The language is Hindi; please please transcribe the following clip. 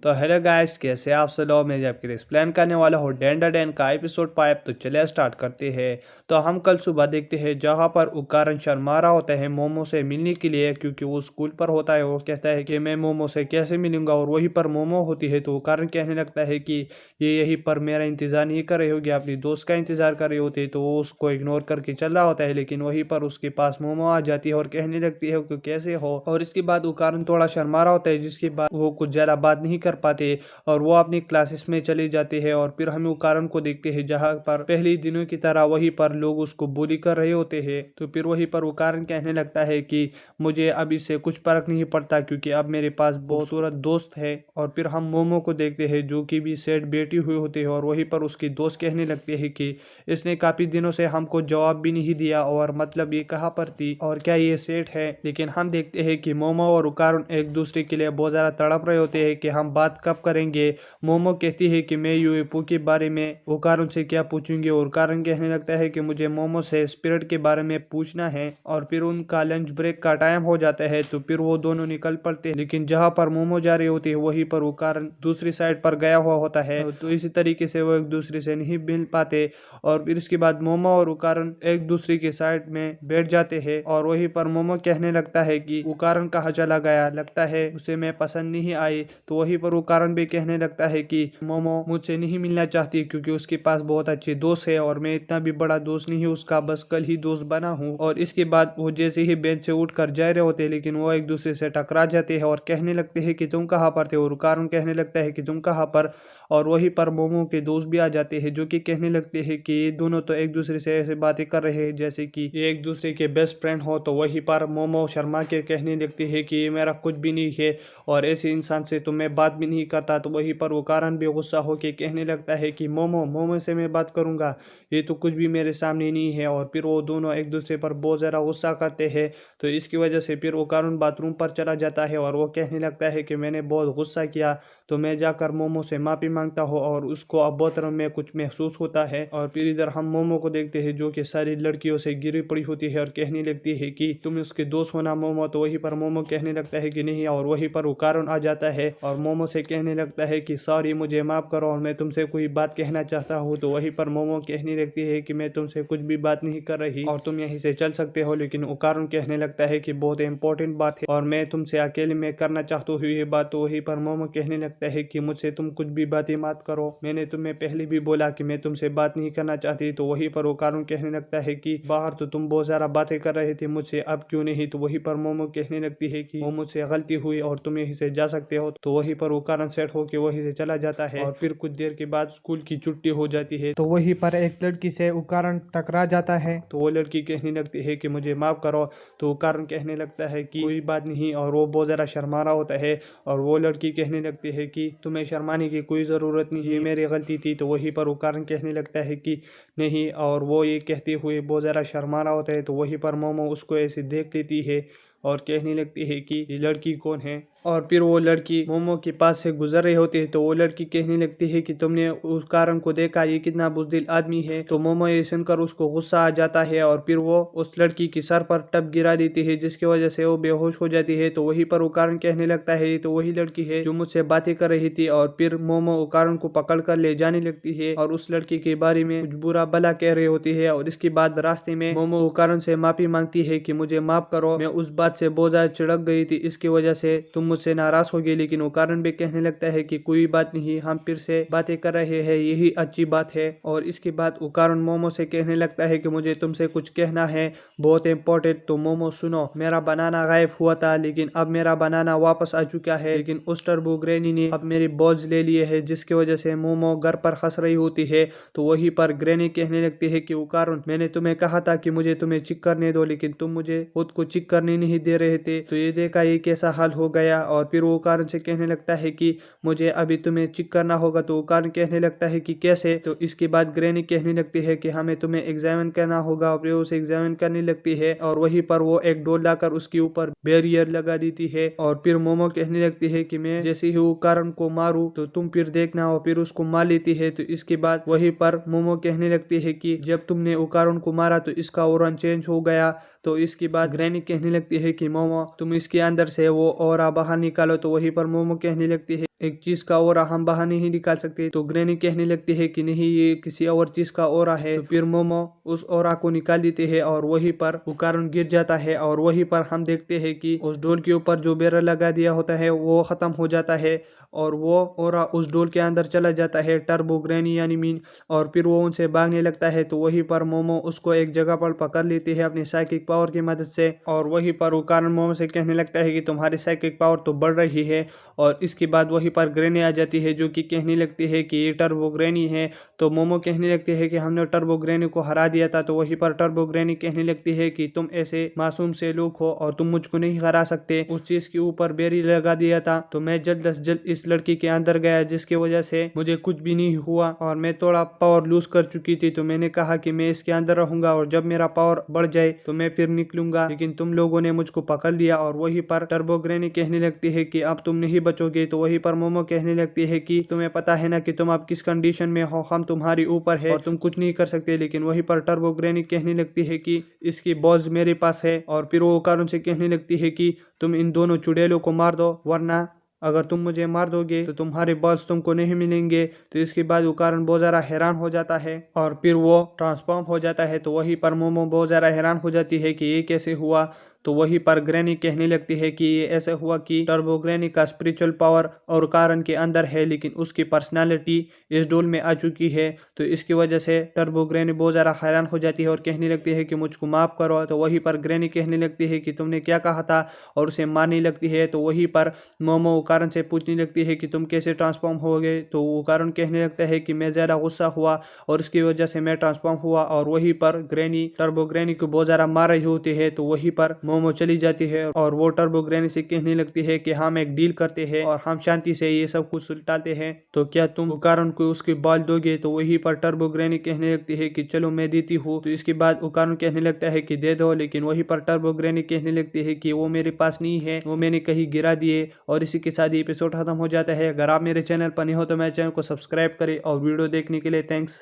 तो हेलो गाइस, कैसे आप सब लोग। मैं आपके लिए एक्सप्लेन करने वाला हूँ डेंडर डैन का एपिसोड 5। तो चलिए स्टार्ट करते हैं। तो हम कल सुबह देखते हैं जहाँ पर उकारण शर्मा रहा होता है मोमो से मिलने के लिए, क्योंकि वो स्कूल पर होता है। वो कहता है कि मैं मोमो से कैसे मिलूंगा, और वहीं पर मोमो होती है। तो उकारण कहने लगता है कि ये यहीं पर मेरा इंतजार नहीं कर रही होगी, अपनी दोस्त का इंतजार कर रही होती है। तो वो उसको इग्नोर करके चल रहा होता है, लेकिन वहीं पर उसके पास मोमो आ जाती है और कहने लगती है कि कैसे हो। और इसके बाद उकारण थोड़ा शर्मा रहा होता है, जिसके बाद वो कुछ ज्यादा बात नहीं कर पाते और वो अपनी क्लासेस में चले जाते हैं। और फिर हम उकारण को देखते हैं जहाँ पर पहले दिनों की तरह वहीं पर लोग उसको बुली कर रहे होते हैं। तो फिर वहीं पर उकारण कहने लगता है कि मुझे अब इससे कुछ फर्क नहीं पड़ता, क्योंकि अब मेरे पास बहुत खूबसूरत दोस्त है। और फिर हम मोमो को देखते हैं जो कि भी सेट बैठी हुई होती है, और वहीं पर उसकी दोस्त कहने लगती है कि इसने काफी दिनों से हमको जवाब भी नहीं दिया, और मतलब ये कहाँ पर थी और क्या ये सेट है। लेकिन हम देखते हैं कि मोमो और उकारण एक दूसरे के लिए बहुत ज्यादा तड़प रहे होते हैं कि हम बात कब करेंगे। मोमो कहती है कि मैं यूएफओ के बारे में उकारण से क्या पूछूंगी, और उकारण कहने लगता है कि मुझे मोमो से स्पिरिट के बारे में पूछना है। और फिर उनका लंच ब्रेक का टाइम हो जाता है, तो फिर वो दोनों निकल पड़ते हैं। लेकिन जहाँ पर मोमो जा रही होती है वहीं पर उकारण दूसरी साइड पर गया हुआ होता है। तो इसी तरीके से वो एक दूसरे से नहीं मिल पाते। और फिर इसके बाद मोमो और उकारण एक दूसरे के साइड में बैठ जाते हैं। और वहीं पर मोमो कहने लगता है कि उकारण कहाँ चला गया, लगता है उसे मैं पसंद नहीं आई। तो वहीं पर उकारण भी कहने लगता है कि मोमो मुझसे नहीं मिलना चाहती, क्योंकि उसके पास बहुत अच्छे दोस्त है और मैं इतना भी बड़ा दोस्त नहीं हूँ उसका, बस कल ही दोस्त बना हूँ। और इसके बाद वो जैसे ही बेंच से उठकर जा रहे होते हैं, लेकिन वो एक दूसरे से टकरा जाते हैं और कहने लगते हैं कि तुम कहाँ पर थे। और उकारण कहने लगता है कि तुम कहाँ पर। और वहीं पर मोमो के दोस्त भी आ जाते हैं, जो कि कहने लगते हैं कि ये दोनों तो एक दूसरे से ऐसे बातें कर रहे हैं जैसे कि ये एक दूसरे के बेस्ट फ्रेंड हो। तो वहीं पर मोमो शर्मा के कहने लगती है कि ये मेरा कुछ भी नहीं है और ऐसे इंसान से तो मैं बात भी नहीं करता। तो वहीं पर वो कारण भी गुस्सा होकर कहने लगता है कि मोमो मोमो से मैं बात करूंगा, ये तो कुछ भी मेरे सामने नहीं है। और फिर वो दोनों एक दूसरे पर बहुत ज़्यादा गुस्सा करते हैं। तो इसकी वजह से फिर वो कारण बाथरूम पर चला जाता है और वो कहने लगता है कि मैंने बहुत गुस्सा किया, तो मैं जाकर मोमो से माफ़ी मांगता हूँ। और उसको अब बोतल में कुछ महसूस होता है। और फिर इधर हम मोमो को देखते हैं जो कि सारी लड़कियों से गिरी पड़ी होती है और कहने लगती है कि तुम उसके दोस्त होना मोमो। तो वहीं पर मोमो कहने लगता है कि नहीं, और वहीं पर वो कारण आ जाता है और मोमो से कहने लगता है कि सॉरी, मुझे माफ करो और मैं तुमसे कोई बात कहना चाहता हूँ। तो वहीं पर मोमो कहने लगती है कि मैं तुमसे कुछ भी बात नहीं कर रही और तुम यहीं से चल सकते हो। लेकिन वो कारण कहने लगता है कि बहुत इंपॉर्टेंट बात है और मैं तुमसे अकेले में करना चाहता हूँ ये बात। तो वहीं पर मोमो कहने लगता है कि मुझसे तुम कुछ भी बातें मत करो, मैंने तुम्हें पहले भी बोला कि मैं तुमसे बात नहीं करना चाहती। तो वहीं पर वो कारण कहने लगता है कि बाहर तो तुम बहुत सारा बातें कर रहे थे मुझसे, अब क्यों नहीं। तो वहीं पर मोमो कहने लगती है कि वो मुझसे गलती हुई और तुम यहीं से जा सकते हो। तो वहीं पर वो कारण सेट होकर वहीं से चला जाता है। और फिर कुछ देर के बाद स्कूल की छुट्टी हो जाती है। तो वहीं पर एक लड़की से उकारण टकरा जाता है। तो वो लड़की कहने लगती है कि मुझे माफ करो। तो उकारण कहने लगता है कि कोई बात नहीं, और वो बहुत ज्यादा शर्मा रहा होता है। और वो लड़की कहने लगती है कि तुम्हें शर्माने की कोई जरूरत नहीं, ये मेरी गलती थी। तो वहीं पर उकारण कहने लगता है कि नहीं, और वो ये कहते हुए बहुत ज़्यादा शर्मा रहा होता है। तो वहीं पर मोमो उसको ऐसे देख लेती है और कहने लगती है कि ये लड़की कौन है। और फिर वो लड़की मोमो के पास से गुजर रही होती है। तो वो लड़की कहने लगती है कि तुमने उस कारण को देखा, ये कितना बुज़दिल आदमी है। तो मोमो ये सुनकर उसको गुस्सा आ जाता है और फिर वो उस लड़की की सर पर टब गिरा देती है, जिसकी वजह से वो बेहोश हो जाती है। तो वहीं पर वो कारण कहने लगता है ये तो वही लड़की है जो मुझसे बातें कर रही थी। और फिर मोमो उकारण को पकड़ कर ले जाने लगती है और उस लड़की के बारे में कुछ बुरा भला कह रही होती है। और इसके बाद रास्ते में मोमो उकारण से माफी मांगती है कि मुझे माफ करो, मैं उस बात से बहुत ज्यादा चिढ़क गई थी, इसकी वजह से तुम मुझसे नाराज हो गई। लेकिन उकारण भी कहने लगता है कि कोई बात नहीं, हम फिर से बातें कर रहे हैं, यही अच्छी बात है। और इसके बाद उकारण मोमो से कहने लगता है कि मुझे तुमसे कुछ कहना है, बहुत इंपॉर्टेंट। तो मोमो सुनो, मेरा बनाना गायब हुआ था, लेकिन अब मेरा बनाना वापस आ चुका है। लेकिन उस टर्बो ग्रैनी ने अब मेरी बॉल्स ले लिए है, जिसकी वजह से मोमो घर पर हंस रही होती है। तो वहीं पर ग्रैनी कहने लगती है कि उकारण, मैंने तुम्हें कहा था कि मुझे तुम्हें चिक करने दो, लेकिन तुम मुझे खुद को चिक करने नहीं दे रहे थे। तो ये देखा ये कैसा हाल हो गया। और फिर वो उकारण से कहने लगता है कि मुझे अभी तुम्हें चिक करना होगा। तो उकारण कहने लगता है कि कैसे। तो इसके बाद ग्रैनी कहने लगती है कि हमें तुम्हें एग्जामिन करना होगा। और फिर उसे एग्जामिन करने लगती है और वहीं पर वो एक डोल लाकर उसके ऊपर बैरियर लगा देती है। और फिर मोमो कहने लगती है कि मैं जैसे ही उकारण को मारूं तो तुम फिर देखना, और फिर उसको मार लेती है। तो इसके बाद वहीं पर मोमो कहने लगती है कि जब तुमने उकारण को मारा तो इसका औरन चेंज हो गया, तो इसके बाद ग्रैनी कहने लगती है कि मोमो तुम इसके अंदर से वो ऑरा बाहर निकालो। तो वहीं पर मोमो कहने लगती है एक चीज का ऑरा हम बाहर नहीं निकाल सकते। तो ग्रैनी कहने लगती है कि नहीं, ये किसी और चीज का ऑरा है। तो फिर मोमो उस ऑरा को निकाल देते हैं और वहीं पर उकारुन गिर जाता है और वहीं पर हम देखते हैं कि उस डोल के ऊपर जो बैरल लगा दिया होता है वो खत्म हो जाता है और वो ऑरा उस डोल के अंदर चला जाता है, टर्बो ग्रैनी यानी मीन। और फिर वो उनसे भागने लगता है। तो वहीं पर मोमो उसको एक जगह पर पकड़ लेती है अपनी साइकिक पावर की मदद से और वहीं पर उकारुन मोमो से कहने लगता है कि तुम्हारी साइकिक पावर तो बढ़ रही है। और इसके बाद वहीं पर ग्रैनी आ जाती है जो कि कहने लगती है कि ये टर्बो ग्रैनी है। तो मोमो कहने लगती है कि हमने टर्बो ग्रैनी को हरा दिया था। तो वहीं पर टर्बो ग्रैनी कहने लगती है कि तुम ऐसे मासूम से लोग हो और तुम मुझको नहीं हरा सकते। उस चीज के ऊपर बेरी लगा दिया था तो मैं जल्द से जल्द इस लड़की के अंदर गया जिसकी वजह से मुझे कुछ भी नहीं हुआ और मैं थोड़ा पावर लूज कर चुकी थी। तो मैंने कहा कि मैं इसके अंदर रहूंगा और जब मेरा पावर बढ़ जाए तो मैं फिर निकलूंगा, लेकिन तुम लोगों ने मुझको पकड़ लिया। और वहीं पर टर्बो ग्रैनी कहने लगती है कि अब तुम नहीं बचोगे। तो वहीं पर मोमो कहने लगती है कि तुम्हें पता है ना कि तुम अब किस कंडीशन में हो, हम तुम्हारी ऊपर है और तुम कुछ नहीं कर सकते। लेकिन वहीं पर टर्बो ग्रैनी कहने लगती है कि इसकी बॉल्स मेरे पास है। और फिर वो कारण से कहने लगती है कि तुम इन दोनों चुड़ैलों को मार दो, वरना अगर तुम मुझे मार दोगे तो तुम्हारे बॉल्स तुमको नहीं मिलेंगे। तो इसके बाद वो कारण बहुत ज़्यादा हैरान हो जाता है और फिर वो ट्रांसफॉर्म हो जाता है। तो वहीं पर मोमो बहुत ज़्यादा हैरान हो जाती है कि ये कैसे हुआ। तो वहीं पर ग्रैनी कहने लगती है कि ये ऐसा हुआ कि टर्बो ग्रैनी का स्पिरिचुअल पावर और कारण के अंदर है, लेकिन उसकी पर्सनालिटी इस डोल में आ चुकी है। तो इसकी वजह से टर्बो ग्रैनी बहुत ज़्यादा हैरान हो जाती है और कहने लगती है कि मुझको माफ़ करो। तो वहीं पर ग्रैनी कहने लगती है कि तुमने क्या कहा था और उसे मारने लगती है। तो वहीं पर मोमो कारण से पूछने लगती है कि तुम कैसे ट्रांसफॉर्म हो गए। तो वो कारण कहने लगता है कि मैं ज़्यादा गुस्सा हुआ और उसकी वजह से मैं ट्रांसफॉर्म हुआ। और वहीं पर ग्रैनी टर्बो ग्रैनी को बहुत ज़्यादा मार रही होती है। तो वहीं पर मोमो चली जाती है और वो टर्बो ग्रैनी से कहने लगती है कि हम एक डील करते हैं और हम शांति से ये सब कुछ सुलटाते हैं, तो क्या तुम उकारुन को उसकी बाल दोगे। तो वहीं पर टर्बो ग्रैनी कहने लगती है कि चलो मैं देती हूँ। तो इसके बाद उकारुन कहने लगता है कि दे दो, लेकिन वहीं पर टर्बो ग्रैनी कहने लगती है कि वो मेरे पास नहीं है, वो मैंने कहीं गिरा दिए। और इसी के साथ ये एपिसोड खत्म हो जाता है। अगर आप मेरे चैनल पर नहीं हो तो मेरे चैनल को सब्सक्राइब करें और वीडियो देखने के लिए थैंक्स।